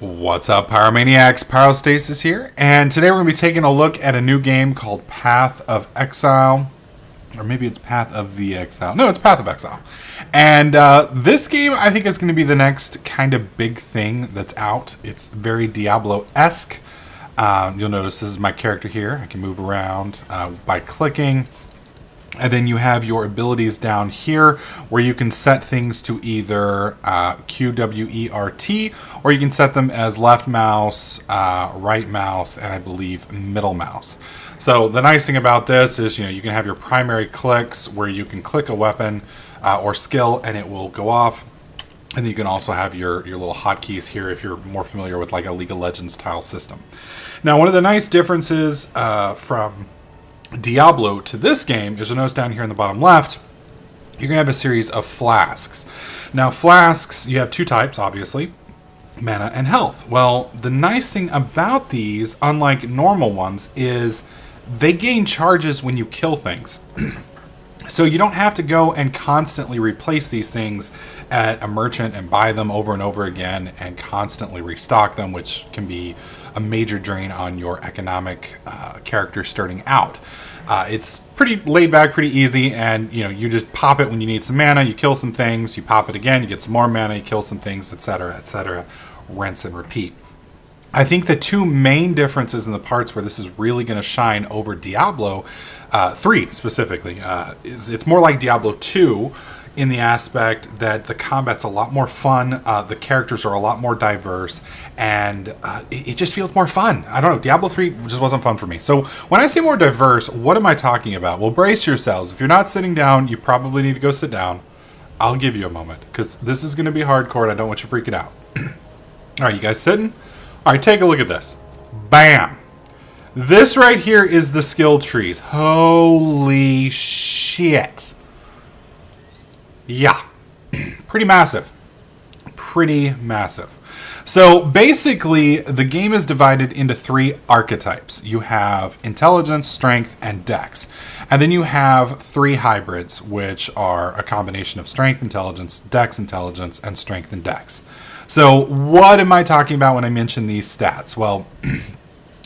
What's up, Pyromaniacs? Pyrostasis here, and today we're going to be taking a look at a new game called Path of Exile, or maybe it's Path of the Exile. No, it's Path of Exile. And this game, I think, is going to be the next kind of big thing that's out. It's very Diablo-esque. You'll notice this is my character here. I can move around by clicking. And then you have your abilities down here where you can set things to either QWERT, or you can set them as left mouse, right mouse, and I believe middle mouse. So the nice thing about this is, you can have your primary clicks where you can click a weapon or skill and it will go off. And then you can also have your little hotkeys here if you're more familiar with like a League of Legends style system. Now, one of the nice differences from Diablo to this game is, you'll notice down here in the bottom left, you're going to have a series of flasks. Now, flasks, you have two types, obviously, mana and health. Well, the nice thing about these, unlike normal ones, is they gain charges when you kill things. So you don't have to go and constantly replace these things at a merchant and buy them over and over again and constantly restock them, which can be a major drain on your economic character starting out. It's pretty laid back, pretty easy, and you just pop it when you need some mana, you kill some things, you pop it again, you get some more mana, you kill some things, etc., etc. Rinse and repeat. I think the two main differences in the parts where this is really going to shine over Diablo 3 specifically is it's more like Diablo 2 in the aspect that the combat's a lot more fun, the characters are a lot more diverse, and it just feels more fun. I don't know, Diablo 3 just wasn't fun for me. So when I say more diverse, what am I talking about? Well, brace yourselves. If you're not sitting down, you probably need to go sit down. I'll give you a moment, because this is going to be hardcore and I don't want you freaking out. All right, you guys sitting? All right, take a look at this. Bam! This right here is the skill trees. Holy shit. Yeah, pretty massive. Pretty massive. So basically, the game is divided into three archetypes. You have intelligence, strength, and dex. And then you have three hybrids, which are a combination of strength, intelligence, intelligence, and strength and dex. So what am I talking about when I mention these stats? Well,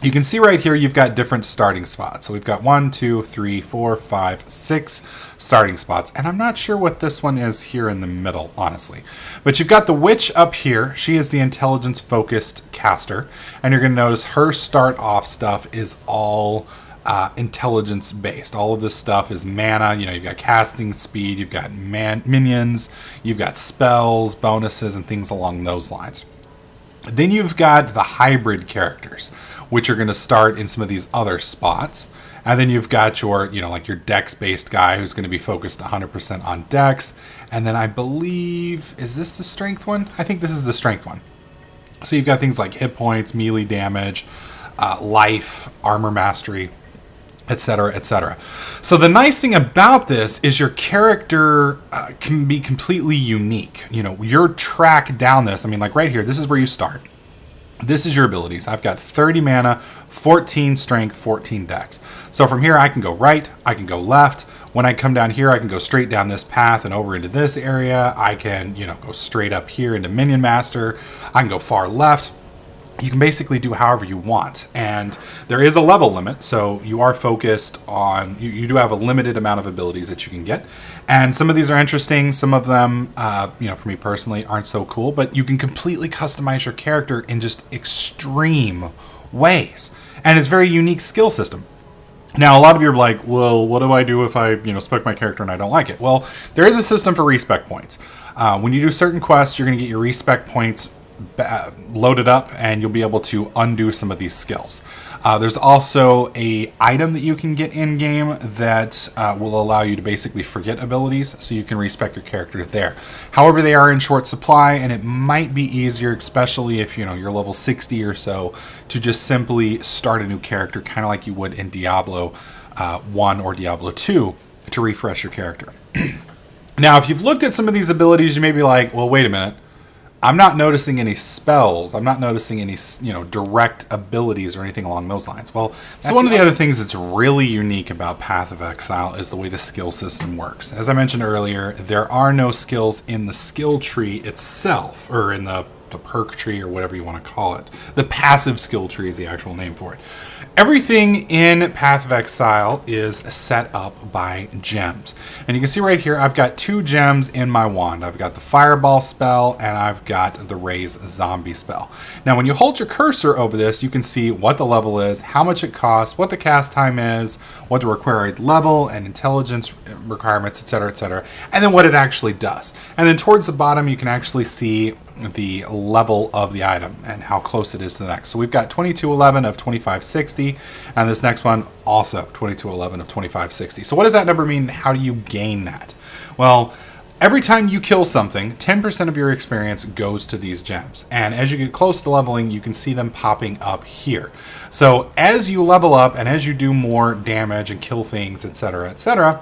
you can see right here you've got different starting spots. So we've got 1, 2, 3, 4, 5, 6 starting spots. And I'm not sure what this one is here in the middle, honestly. But you've got the witch up here. She is the intelligence-focused caster. And you're going to notice her start-off stuff is all intelligence-based. All of this stuff is mana. You've got casting speed, you've got minions, you've got spells, bonuses, and things along those lines. Then you've got the hybrid characters, which are going to start in some of these other spots. And then you've got your, like your dex-based guy who's going to be focused 100% on dex. And then I believe, is this the strength one? I think this is the strength one. So you've got things like hit points, melee damage, life, armor mastery, etc., etc. So the nice thing about this is your character can be completely unique. Your track down this, like right here, this is where you start. This is your abilities. I've got 30 mana, 14 strength, 14 dex. So from here, I can go right, I can go left. When I come down here, I can go straight down this path and over into this area. I can, go straight up here into Minion Master. I can go far left. You can basically do however you want. And there is a level limit, so you are focused on, you do have a limited amount of abilities that you can get. And some of these are interesting. Some of them, for me personally, aren't so cool. But you can completely customize your character in just extreme ways. And it's a very unique skill system. Now, a lot of you are like, well, what do I do if I, spec my character and I don't like it? Well, there is a system for respec points. When you do certain quests, you're going to get your respec points loaded up, and you'll be able to undo some of these skills. There's also a item that you can get in game that will allow you to basically forget abilities, so you can respec your character there. However, they are in short supply, and it might be easier, especially if you're level 60 or so, to just simply start a new character, kind of like you would in Diablo 1 or Diablo 2, to refresh your character. Now, if you've looked at some of these abilities, you may be like, well, wait a minute. I'm not noticing any spells. I'm not noticing any, direct abilities or anything along those lines. Well, so one of the other things that's really unique about Path of Exile is the way the skill system works. As I mentioned earlier, there are no skills in the skill tree itself, or in the perk tree or whatever you want to call it. The passive skill tree is the actual name for it. Everything in Path of Exile is set up by gems. And you can see right here, I've got 2 gems in my wand. I've got the Fireball spell and I've got the Raise Zombie spell. Now, when you hold your cursor over this, you can see what the level is, how much it costs, what the cast time is, what the required level and intelligence requirements, etc., and then what it actually does. And then towards the bottom, you can actually see the level of the item and how close it is to the next. So we've got 2211 of 2560, and this next one also 2211 of 2560. So what does that number mean? How do you gain that? Well, every time you kill something, 10% of your experience goes to these gems. And as you get close to leveling, you can see them popping up here. So as you level up and as you do more damage and kill things, etc.,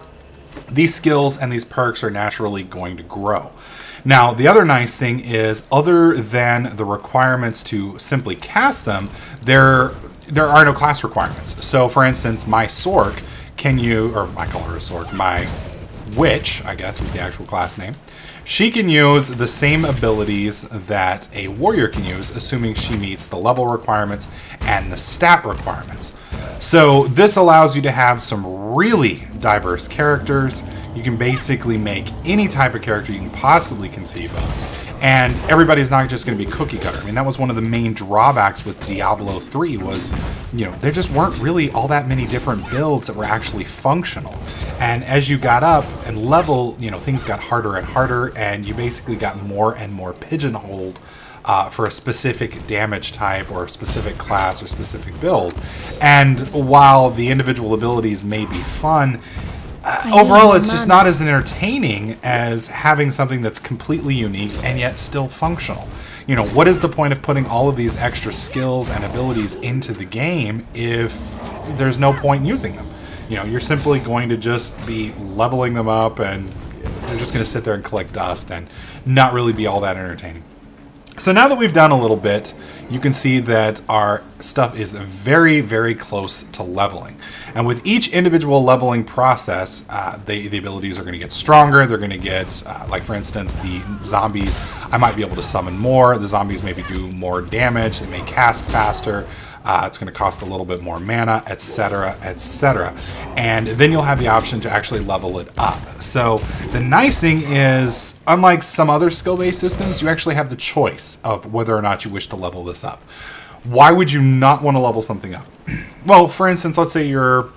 these skills and these perks are naturally going to grow. Now, the other nice thing is, other than the requirements to simply cast them, there are no class requirements. So, for instance, my Sork can use, or I call her a Sork, my Witch, I guess is the actual class name, she can use the same abilities that a warrior can use, assuming she meets the level requirements and the stat requirements. So this allows you to have some really diverse characters. You can basically make any type of character you can possibly conceive of. And everybody's not just going to be cookie cutter. I mean, that was one of the main drawbacks with Diablo 3 was, there just weren't really all that many different builds that were actually functional. And as you got up and level, things got harder and harder, and you basically got more and more pigeonholed for a specific damage type or a specific class or specific build. And while the individual abilities may be fun, overall, it's just not as entertaining as having something that's completely unique and yet still functional. What is the point of putting all of these extra skills and abilities into the game if there's no point in using them? You're simply going to just be leveling them up and they're just going to sit there and collect dust and not really be all that entertaining. So now that we've done a little bit, you can see that our stuff is very, very close to leveling. And with each individual leveling process, the abilities are going to get stronger. They're going to get, like for instance, the zombies, I might be able to summon more. The zombies maybe do more damage. They may cast faster. It's going to cost a little bit more mana, etc., etc. And then you'll have the option to actually level it up. So the nice thing is, unlike some other skill-based systems, you actually have the choice of whether or not you wish to level this up. Why would you not want to level something up? Well, for instance, let's say you're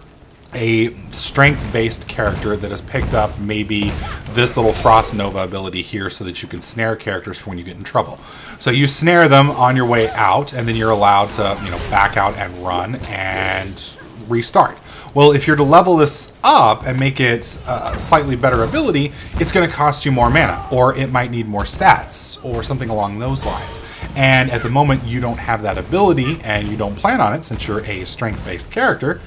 a strength-based character that has picked up maybe this little Frost Nova ability here so that you can snare characters for when you get in trouble. So you snare them on your way out, and then you're allowed to, back out and run and restart. Well, if you're to level this up and make it a slightly better ability, it's going to cost you more mana, or it might need more stats, or something along those lines. And at the moment, you don't have that ability, and you don't plan on it since you're a strength-based character,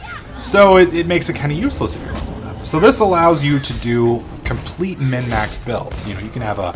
so it makes it kind of useless if you're leveling up. So this allows you to do complete min-maxed builds. You can have a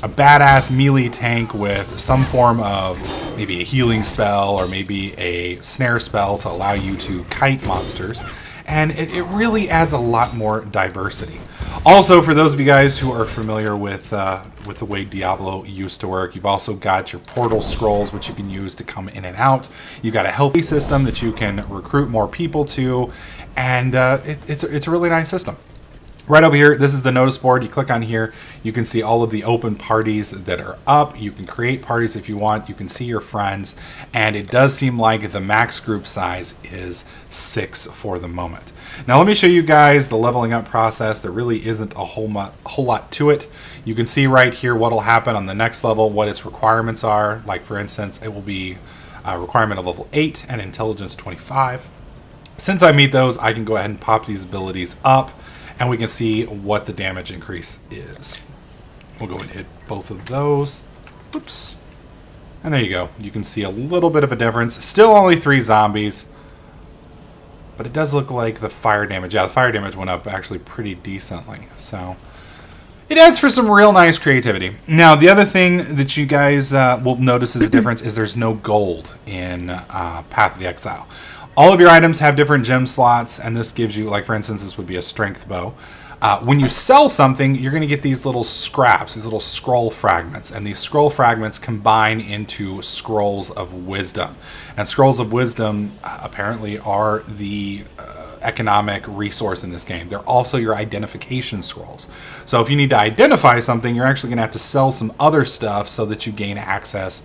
badass melee tank with some form of maybe a healing spell or maybe a snare spell to allow you to kite monsters. And it really adds a lot more diversity. Also, for those of you guys who are familiar with the way Diablo used to work, you've also got your portal scrolls, which you can use to come in and out. You've got a healthy system that you can recruit more people to, and it's a really nice system. Right over here, this is the notice board. You click on here, you can see all of the open parties that are up. You can create parties if you want. You can see your friends, and it does seem like the max group size is 6 for the moment. Now let me show you guys the leveling up process. There really isn't a whole lot to it. You can see right here what will happen on the next level, what its requirements are. Like for instance, it will be a requirement of level 8 and intelligence 25. Since I meet those, I can go ahead and pop these abilities up, and we can see what the damage increase is. We'll go ahead and hit both of those. Oops. And there you go. You can see a little bit of a difference. Still only 3 zombies. But it does look like the fire damage. Yeah, the fire damage went up actually pretty decently. So it adds for some real nice creativity. Now, the other thing that you guys will notice as a difference is there's no gold in Path of the Exile. All of your items have different gem slots, and this gives you, like for instance, this would be a strength bow. When you sell something, you're going to get these little scraps, these little scroll fragments, and these scroll fragments combine into scrolls of wisdom. And scrolls of wisdom apparently are the economic resource in this game. They're also your identification scrolls. So if you need to identify something, you're actually going to have to sell some other stuff so that you gain access,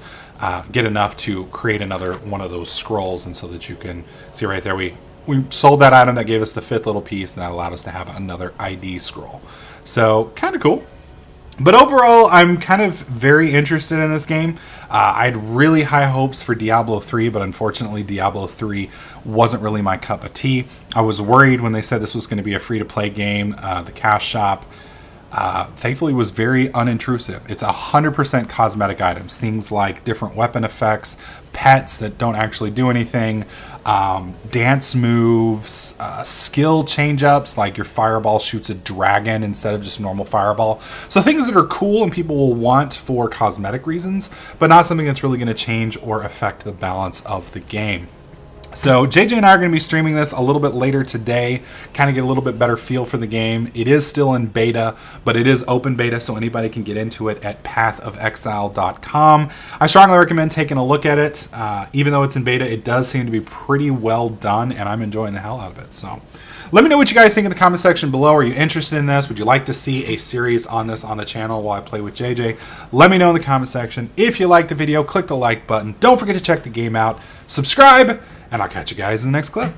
get enough to create another one of those scrolls, and so that you can see right there, we sold that item that gave us the 5th little piece, and that allowed us to have another ID scroll. So kind of cool. But overall, I'm kind of very interested in this game. I had really high hopes for Diablo 3, but unfortunately Diablo 3 wasn't really my cup of tea. I was worried when they said this was going to be a free-to-play game. The cash shop, thankfully, was very unintrusive. It's 100% cosmetic items, things like different weapon effects, pets that don't actually do anything, dance moves, skill change-ups, like your fireball shoots a dragon instead of just normal fireball. So things that are cool and people will want for cosmetic reasons, but not something that's really going to change or affect the balance of the game. So JJ and I are going to be streaming this a little bit later today, kind of get a little bit better feel for the game. It is still in beta, but it is open beta, so anybody can get into it at pathofexile.com. I strongly recommend taking a look at it. Even though it's in beta, it does seem to be pretty well done, and I'm enjoying the hell out of it. So let me know what you guys think in the comment section below. Are you interested in this? Would you like to see a series on this on the channel while I play with JJ? Let me know in the comment section. If you liked the video, click the like button. Don't forget to check the game out. Subscribe. And I'll catch you guys in the next clip.